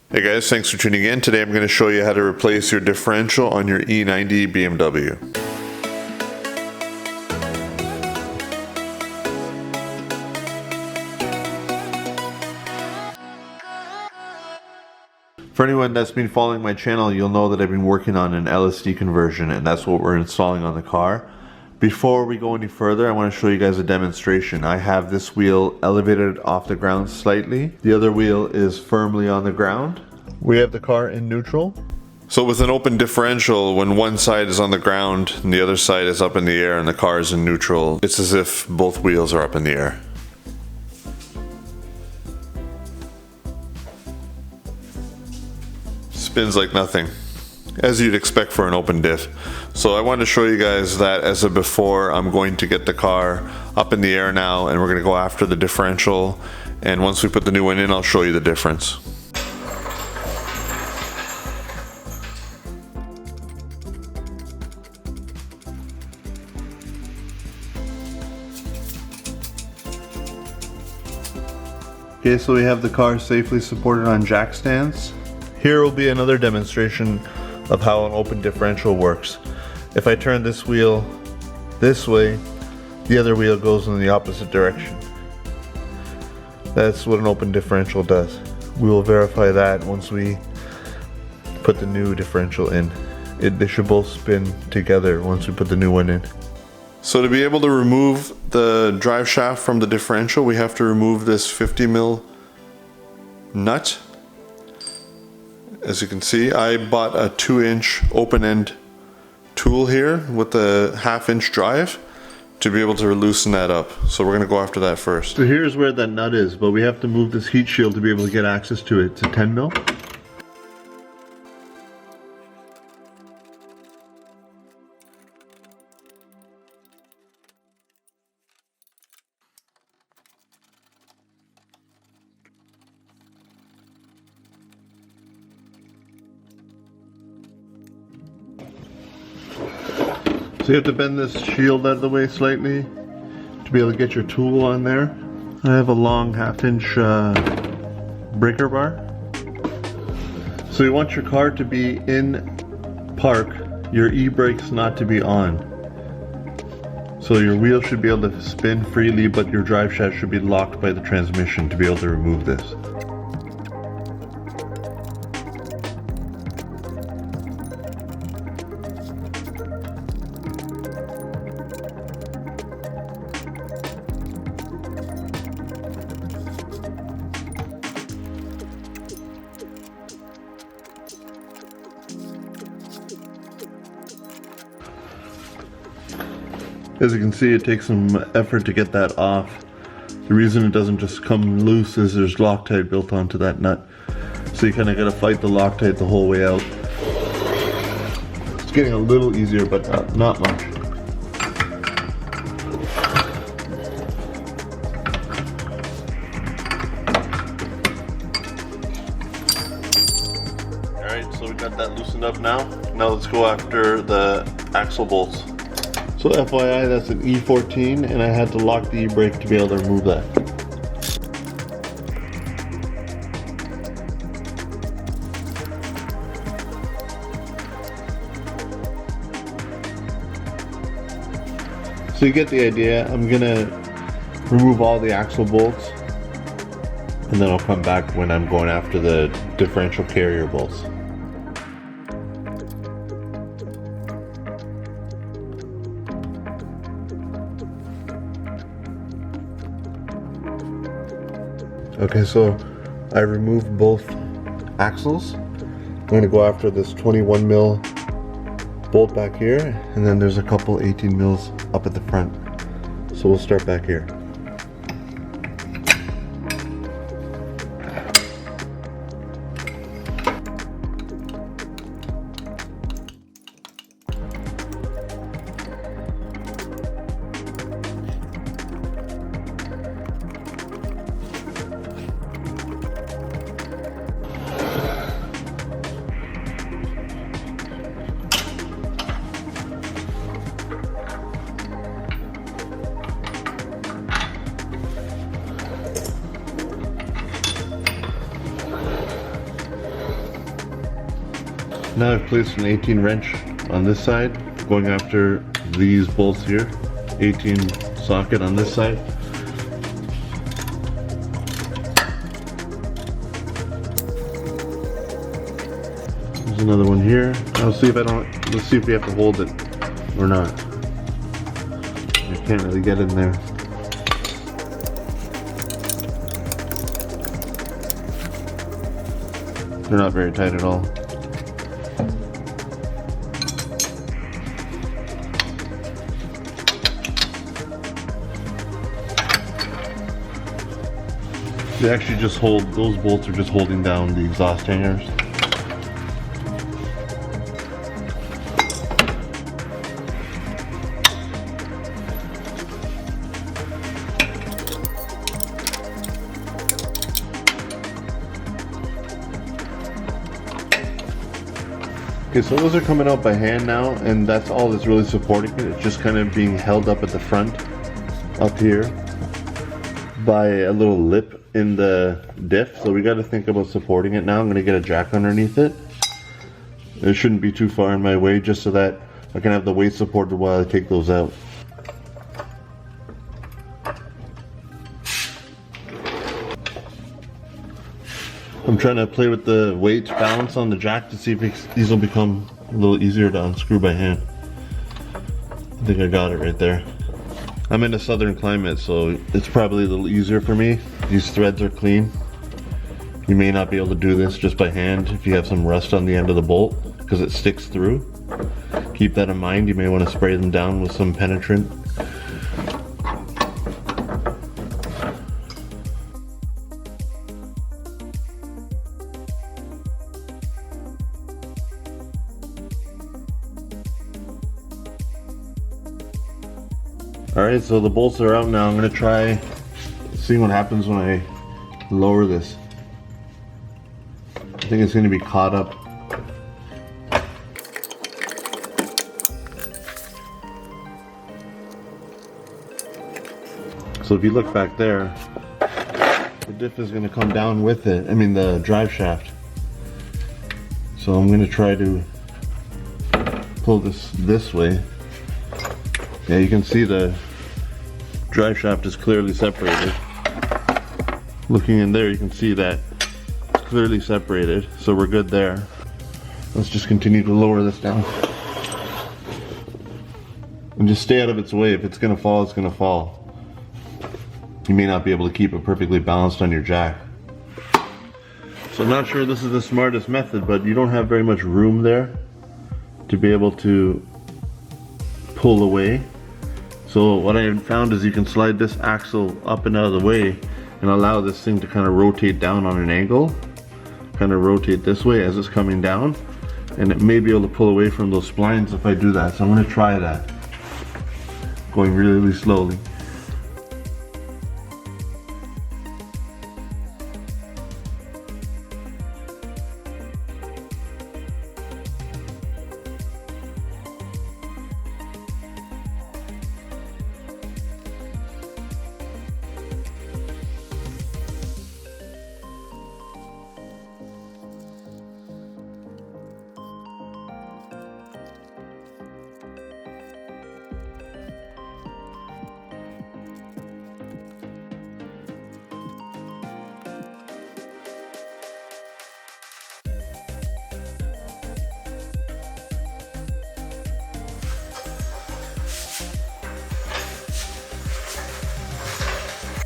Hey guys, thanks for tuning in. Today I'm going to show you how to replace your differential on your E90 BMW. For anyone that's been following my channel, you'll know that I've been working on an LSD conversion, and that's what we're installing on the car. Before we go any further, I want to show you guys a demonstration. I have this wheel elevated off the ground slightly. The other wheel is firmly on the ground. We have the car in neutral. So with an open differential, when one side is on the ground and the other side is up in the air and the car is in neutral, it's as if both wheels are up in the air. Spins like nothing, as you'd expect for an open diff. So I wanted to show you guys that as a before. I'm going to get the car up in the air now, and we're going to go after the differential, and once we put the new one in, I'll show you the difference. Okay, so we have the car safely supported on jack stands. Here will be another demonstration of how an open differential works. If I turn this wheel this way, the other wheel goes in the opposite direction. That's what an open differential does. We will verify that once we put the new differential in. They should both spin together once we put the new one in. So to be able to remove the drive shaft from the differential, we have to remove this 50 mil nut. As you can see, I bought a 2-inch open end tool here with a 1/2-inch drive to be able to loosen that up. So we're going to go after that first. So here's where that nut is, but we have to move this heat shield to be able to get access to it. It's a 10 mil. So you have to bend this shield out of the way slightly to be able to get your tool on there. I have a long 1/2-inch breaker bar. So you want your car to be in park, your e-brakes not to be on. So your wheel should be able to spin freely, but your drive shaft should be locked by the transmission to be able to remove this. As you can see, it takes some effort to get that off. The reason it doesn't just come loose is there's Loctite built onto that nut. So you kind of got to fight the Loctite the whole way out. It's getting a little easier, but not much. Alright, so we got that loosened up now. Now let's go after the axle bolts. So FYI, that's an E14, and I had to lock the e-brake to be able to remove that. So you get the idea. I'm gonna remove all the axle bolts, and then I'll come back when I'm going after the differential carrier bolts. Okay, so I removed both axles. I'm going to go after this 21 mil bolt back here, and then there's a couple 18 mils up at the front. So we'll start back here. Now I've placed an 18 wrench on this side, going after these bolts here. 18 socket on this side. There's another one here. Let's see if we have to hold it or not. I can't really get in there. They're not very tight at all. They actually just hold, those bolts are just holding down the exhaust hangers. Okay, so those are coming out by hand now, and that's all that's really supporting it. It's just kind of being held up at the front, up here, by a little lip in the diff. So we got to think about supporting it now. I'm going to get a jack underneath it. It shouldn't be too far in my way, just so that I can have the weight supported while I take those out. I'm trying to play with the weight balance on the jack to see if these will become a little easier to unscrew by hand. I think I got it right there. I'm in a southern climate, so it's probably a little easier for me. These threads are clean. You may not be able to do this just by hand if you have some rust on the end of the bolt, because it sticks through. Keep that in mind. You may want to spray them down with some penetrant. Alright, so the bolts are out now. I'm going to try seeing what happens when I lower this. I think it's going to be caught up. So if you look back there, the diff is going to come down with it. I mean the drive shaft. So I'm going to try to pull this way. Yeah, you can see the drive shaft is clearly separated. Looking in there, you can see that it's clearly separated, so we're good there. Let's just continue to lower this down. And just stay out of its way. If it's gonna fall, it's gonna fall. You may not be able to keep it perfectly balanced on your jack. So I'm not sure this is the smartest method, but you don't have very much room there to be able to pull away. So what I found is you can slide this axle up and out of the way and allow this thing to kind of rotate down on an angle. Kind of rotate this way as it's coming down, and it may be able to pull away from those splines if I do that. So I'm going to try that, going really, really slowly.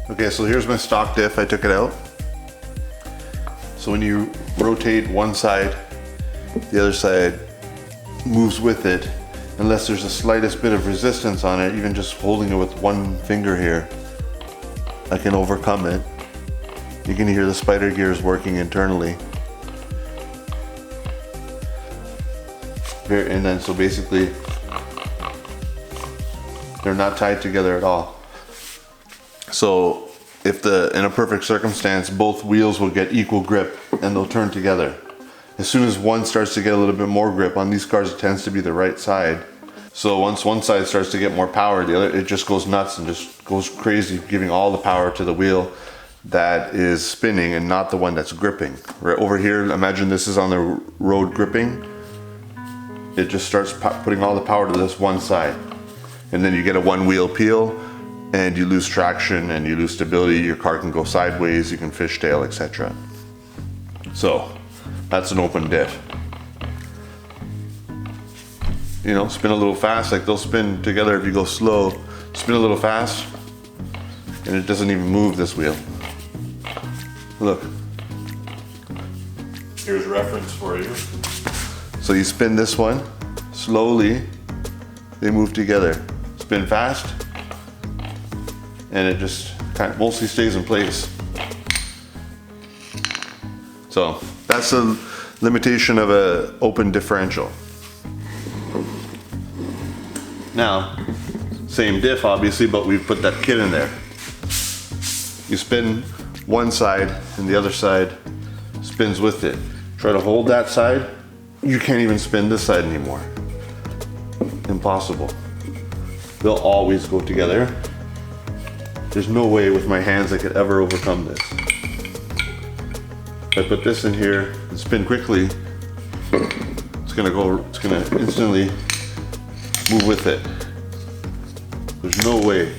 Okay, so here's my stock diff. I took it out. So when you rotate one side, the other side moves with it, unless there's the slightest bit of resistance on it. Even just holding it with one finger here, I can overcome it. You can hear the spider gears working internally. And then so basically, they're not tied together at all. So if in a perfect circumstance, both wheels will get equal grip and they'll turn together. As soon as one starts to get a little bit more grip, on these cars it tends to be the right side. So once one side starts to get more power, the other, it just goes nuts and just goes crazy, giving all the power to the wheel that is spinning and not the one that's gripping. Right over here, imagine this is on the road gripping. it just starts putting all the power to this one side. And then you get a one wheel peel and you lose traction and you lose stability. Your car can go sideways, you can fishtail, etc. So that's an open diff. You know, spin a little fast, like they'll spin together if you go slow. Spin a little fast and it doesn't even move this wheel. Look. Here's a reference for you. So you spin this one, slowly, they move together. Spin fast, and it just kind of mostly stays in place. So that's the limitation of an open differential. Now, same diff obviously, but we've put that kit in there. You spin one side and the other side spins with it. Try to hold that side, you can't even spin this side anymore. Impossible. They'll always go together. There's no way with my hands I could ever overcome this. If I put this in here and spin quickly, it's gonna instantly move with it. There's no way.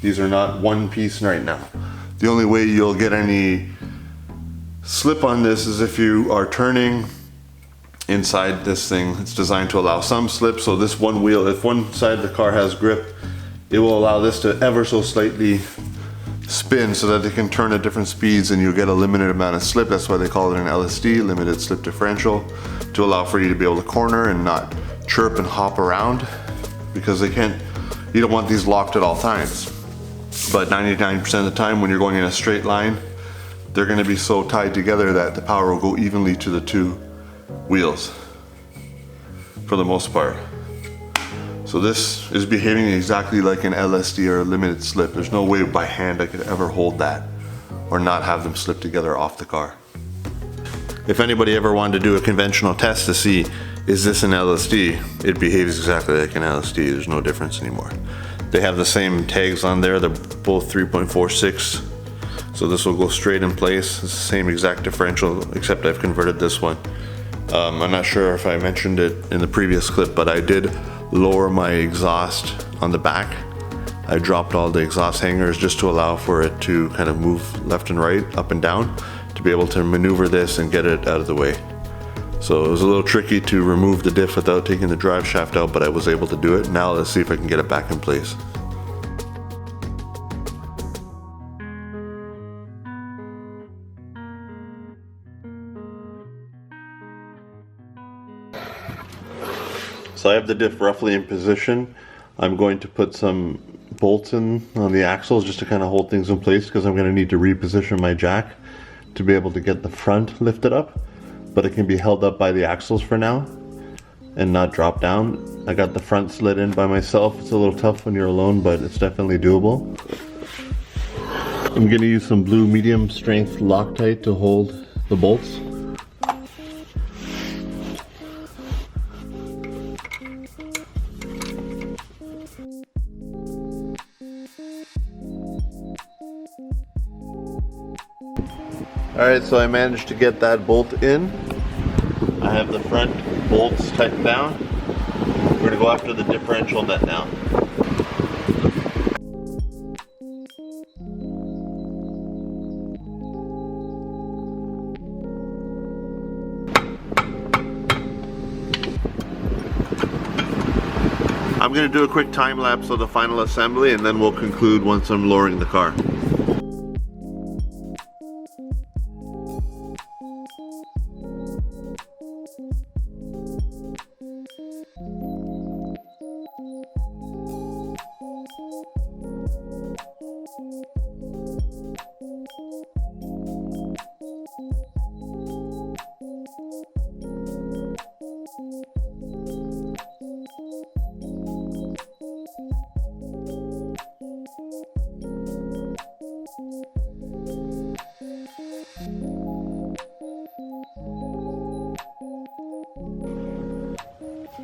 These are not one piece right now. The only way you'll get any slip on this is if you are turning inside this thing. It's designed to allow some slip, so this one wheel, if one side of the car has grip, it will allow this to ever so slightly spin so that it can turn at different speeds and you get a limited amount of slip. That's why they call it an LSD, limited slip differential, to allow for you to be able to corner and not chirp and hop around, because you don't want these locked at all times. But 99% of the time when you're going in a straight line, they're going to be so tied together that the power will go evenly to the two wheels for the most part. So this is behaving exactly like an LSD or a limited slip. There's no way by hand I could ever hold that or not have them slip together off the car. If anybody ever wanted to do a conventional test to see, is this an LSD? It behaves exactly like an LSD. There's no difference anymore. They have the same tags on there. They're both 3.46. So this will go straight in place. It's the same exact differential, except I've converted this one. I'm not sure if I mentioned it in the previous clip, but I did lower my exhaust on the back. I dropped all the exhaust hangers just to allow for it to kind of move left and right, up and down, to be able to maneuver this and get it out of the way. So it was a little tricky to remove the diff without taking the drive shaft out, but I was able to do it. Now let's see if I can get it back in place. So I have the diff roughly in position. I'm going to put some bolts in on the axles just to kind of hold things in place, because I'm going to need to reposition my jack to be able to get the front lifted up, but it can be held up by the axles for now and not drop down. I got the front slid in by myself. It's a little tough when you're alone, but it's definitely doable. I'm going to use some blue medium strength Loctite to hold the bolts. Alright, so I managed to get that bolt in. I have the front bolts tightened down. We're going to go after the differential nut now. I'm going to do a quick time lapse of the final assembly and then we'll conclude once I'm lowering the car.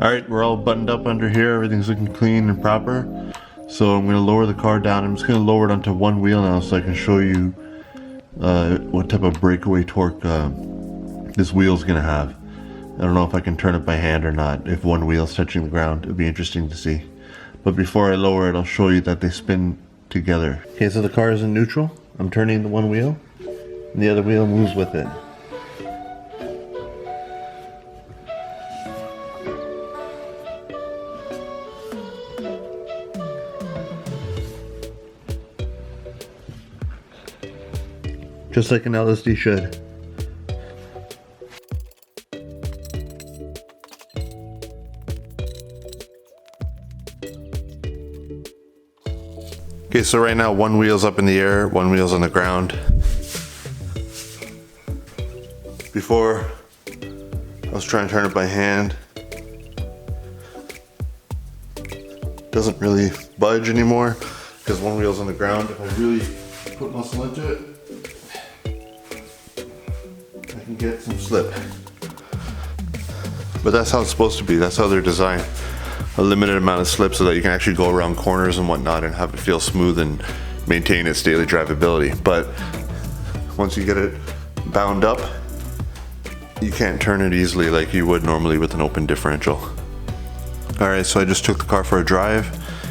Alright, we're all buttoned up under here, everything's looking clean and proper. So I'm going to lower the car down. I'm just going to lower it onto one wheel now so I can show you what type of breakaway torque this wheel is going to have. I don't know if I can turn it by hand or not. If one wheel's touching the ground, it'd be interesting to see. But before I lower it, I'll show you that they spin together. Okay, so the car is in neutral. I'm turning the one wheel, and the other wheel moves with it. Just like an LSD should. Okay, so right now one wheel's up in the air, one wheel's on the ground. Before, I was trying to turn it by hand. Doesn't really budge anymore because one wheel's on the ground. If I really put muscle into it, I can get some slip. But that's how it's supposed to be. That's how they're designed. A limited amount of slip so that you can actually go around corners and whatnot and have it feel smooth and maintain its daily drivability. But once you get it bound up, you can't turn it easily like you would normally with an open differential. Alright, so I just took the car for a drive.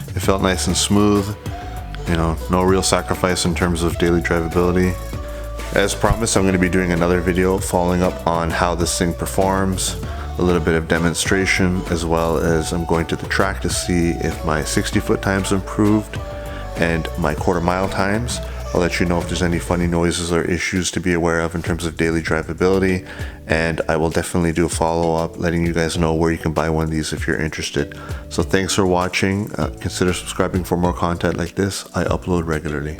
It felt nice and smooth. You know, no real sacrifice in terms of daily drivability. As promised, I'm going to be doing another video following up on how this thing performs, a little bit of demonstration, as well as I'm going to the track to see if my 60-foot times improved and my quarter-mile times. I'll let you know if there's any funny noises or issues to be aware of in terms of daily drivability, and I will definitely do a follow-up letting you guys know where you can buy one of these if you're interested. So thanks for watching. Consider subscribing for more content like this. I upload regularly.